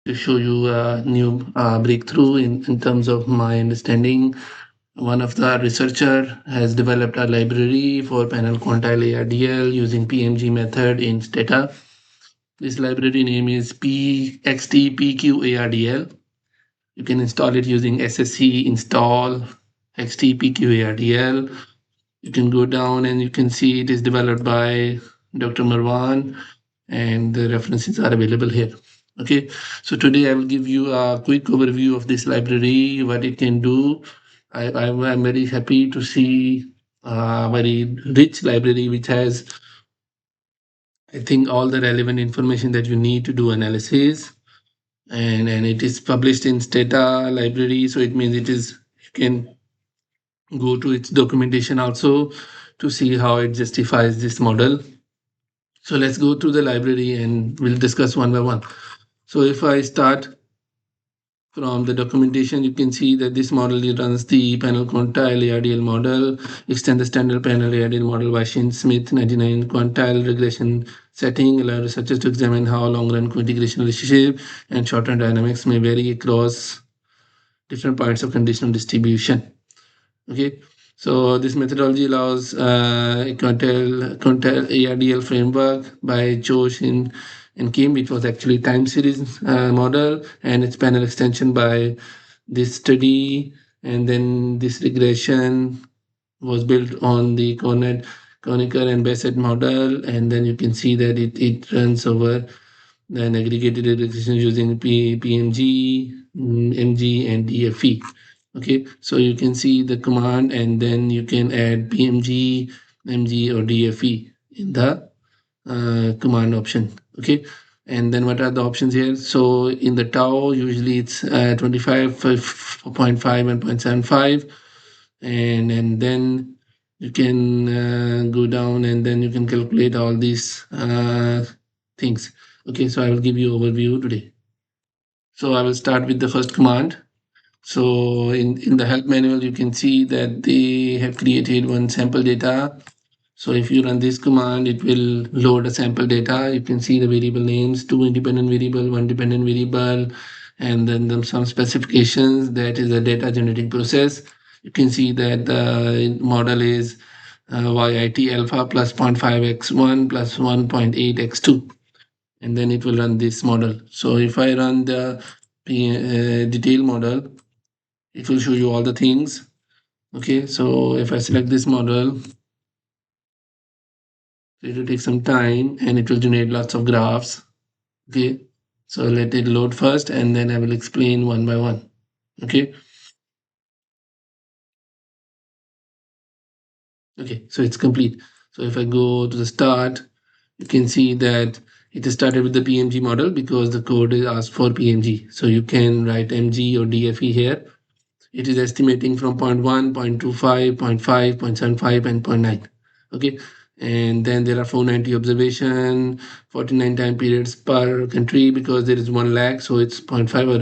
to show you a new breakthrough in terms of my understanding. One of the researcher has developed a library for panel quantile ARDL using PMG method in Stata. This library name is XTPQARDL. You can install it using SSC install XTPQARDL. You can go down and you can see it is developed by Dr. Merwan, and the references are available here. Okay, so today I will give you a quick overview of this library, what it can do. I'm very happy to see a very rich library which has, I think, all the relevant information that you need to do analysis. And it is published in Stata library, so it means it is, you can go to its documentation also to see how it justifies this model. So let's go through the library and we'll discuss one by one. So if I start from the documentation, you can see that this model runs the panel quantile ARDL model, extend the standard panel ARDL model by Shin Smith 99 quantile regression setting, allow researchers to examine how long-run co-integration relationship and short-run dynamics may vary across different points of conditional distribution. Okay, so this methodology allows Quantile ARDL framework by Josh and Kim. It was actually time series model, and its panel extension by this study, and then this regression was built on the Conacher and Bassett model, and then you can see that it runs over an aggregated regression using PMG, MG, and DFE. Okay, so you can see the command and then you can add PMG, MG, or DFE in the command option. Okay, and then what are the options here? So in the tau, usually it's 25.5 and 0.75, and then you can go down and then you can calculate all these things. Okay, so I will give you overview today. So I will start with the first command. So in the help manual, you can see that they have created one sample data. So if you run this command, it will load a sample data. You can see the variable names, 2 independent variable, 1 dependent variable, and then some specifications. That is a data generating process. You can see that the model is YIT alpha plus 0.5x1 plus 1.8x2. And then it will run this model. So if I run the detail model, it will show you all the things. Okay, so if I select this model, it will take some time and it will generate lots of graphs. Okay, so let it load first and then I will explain one by one. Okay. Okay, so it's complete. So if I go to the start, you can see that it is started with the PMG model because the code is asked for PMG. So you can write MG or DFE here. It is estimating from 0.1, 0.25, 0.5, 0.75, and 0.9. Okay, and then there are 490 observation, 49 time periods per country because there is one lag, so it's 0.5, or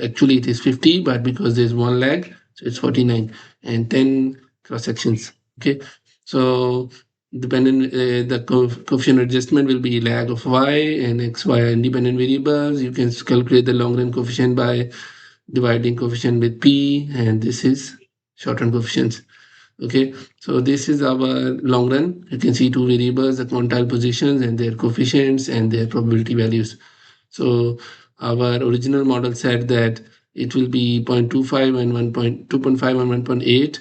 actually it is 50, but because there's one lag, so it's 49, and 10 cross sections. Okay, so dependent the coefficient adjustment will be lag of y and xy are independent variables. You can calculate the long run coefficient by dividing coefficient with p, and this is short run coefficients. Okay, so this is our long run. You can see two variables, the quantile positions and their coefficients and their probability values. So our original model said that it will be 0.25 and 2.5 and 1.8,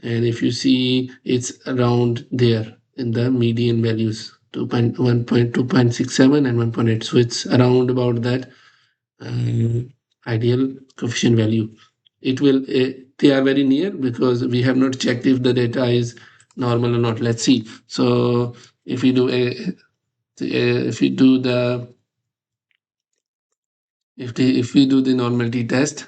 and if you see it's around there in the median values, 2.1.2.67 and 1.8, so it's around about that ideal coefficient value. It will they are very near because we have not checked if the data is normal or not. Let's see. So if we do if we do the if we do the normality test,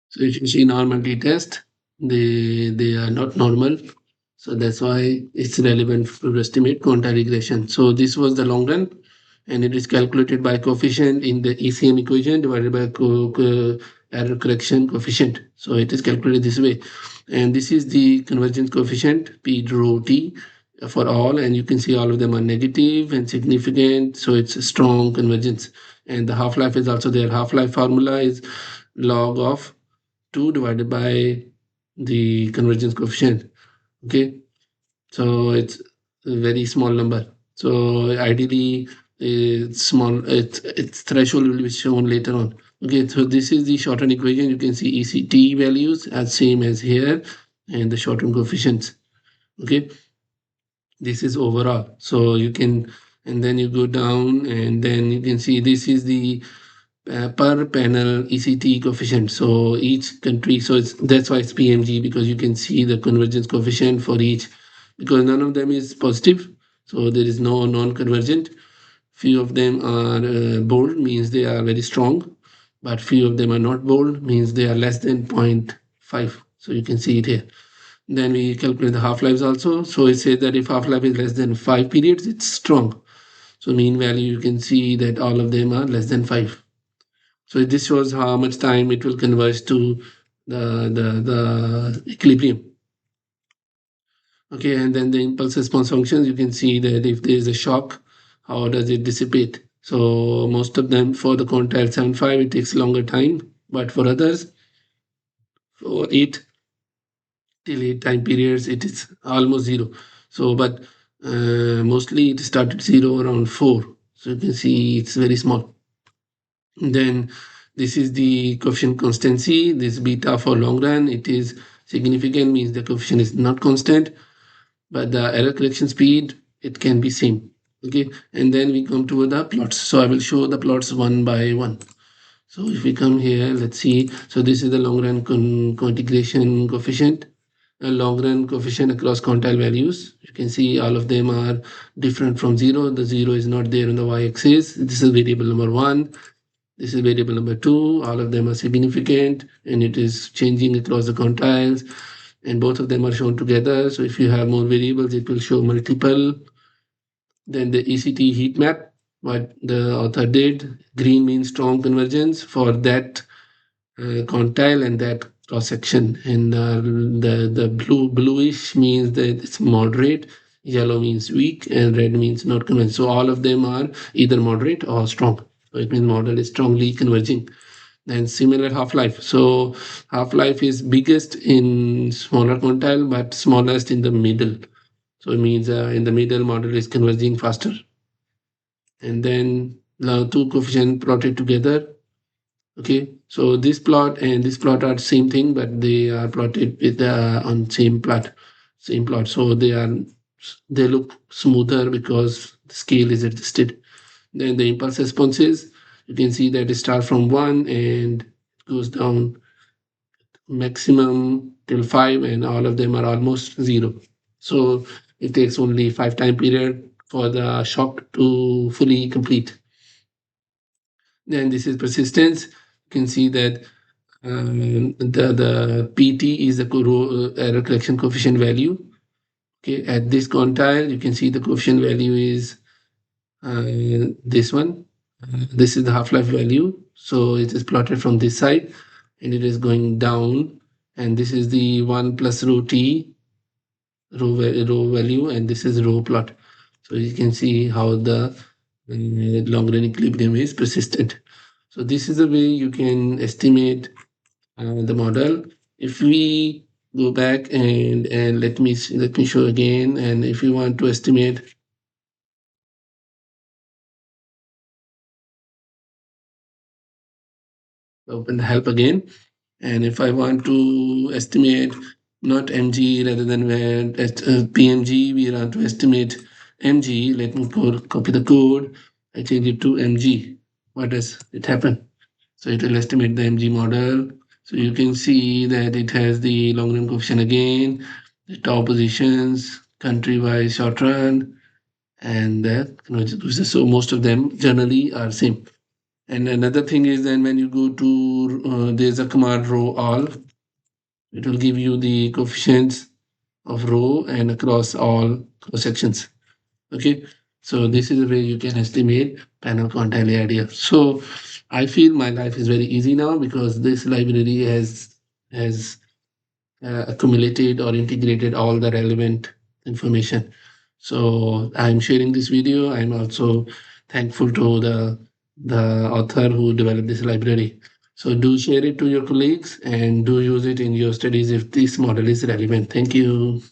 so if you see normality test, they are not normal. So that's why it's relevant to estimate quantile regression. So this was the long run, and it is calculated by coefficient in the ECM equation divided by error correction coefficient. So it is calculated this way, and this is the convergence coefficient P rho T, for all, and you can see all of them are negative and significant, so it's a strong convergence. And the half-life is also there. Half-life formula is log of 2 divided by the convergence coefficient. Okay, so it's a very small number. So ideally, it's small. Its threshold will be shown later on. Okay, so this is the shortened equation. You can see ECT values as same as here, and the shortened coefficients. Okay, this is overall. So you can, and then you go down, and then you can see this is the per panel ECT coefficient. So each country, so that's why it's PMG, because you can see the convergence coefficient for each, because none of them is positive, so there is no non-convergent. Few of them are bold, means they are very strong, but few of them are not bold, means they are less than 0.5. So you can see it here. Then we calculate the half-lives also. So it says that if half-life is less than 5 periods, it's strong. So mean value, you can see that all of them are less than 5. So this shows how much time it will converge to the equilibrium. Okay, and then the impulse response functions, you can see that if there is a shock, how does it dissipate? So most of them for the Quantile 7.5, it takes longer time, but for others, for 8 till 8 time periods, it is almost zero. So, but mostly it started zero around 4. So you can see it's very small. Then this is the coefficient constancy, this beta for long run. It is significant, means the coefficient is not constant, but the error correction speed, it can be same. Okay, and then we come to the plots. So I will show the plots one by one. So if we come here, let's see. So this is the long run integration coefficient, a long run coefficient across quantile values. You can see all of them are different from zero. The zero is not there on the y-axis. This is variable number 1. This is variable number 2. All of them are significant, and it is changing across the quantiles, and both of them are shown together. So if you have more variables, it will show multiple. Then the ECT heat map, what the author did, green means strong convergence for that quantile and that cross section, and the bluish means that it's moderate, yellow means weak, and red means not convergent. So all of them are either moderate or strong. So it means model is strongly converging. Then similar half-life. So half-life is biggest in smaller quantile, but smallest in the middle. So it means in the middle model is converging faster. And then now two coefficient plotted together. Okay, so this plot and this plot are same thing, but they are plotted with on same plot. So they look smoother because the scale is adjusted. Then the impulse responses, you can see that it starts from 1 and goes down maximum till 5, and all of them are almost 0. So it takes only 5 time period for the shock to fully complete. Then this is persistence. You can see that the PT is the error correction coefficient value. Okay, at this quantile, you can see the coefficient value is this one. This is the half-life value. So it is plotted from this side, and it is going down. And this is the 1 plus rho t, rho value, and this is rho plot. So you can see how the long run equilibrium is persistent. So this is the way you can estimate the model. If we go back and let me show again, and if you want to estimate, open the help again, and if I want to estimate not mg rather than where at pmg, we want to estimate mg. Let me copy the code. I change it to mg. What does it happen? So it will estimate the mg model. So you can see that it has the long run coefficient again, the top positions, country-wise short run, and the convergence coefficient. So most of them generally are same. And another thing is then when you go to there's a command row all, it will give you the coefficients of row and across all cross sections. Okay, so this is the way you can estimate panel quantile ARDL. So I feel my life is very easy now because this library has accumulated or integrated all the relevant information. So I'm sharing this video. I'm also thankful to the author who developed this library. So do share it to your colleagues and do use it in your studies if this model is relevant. Thank you.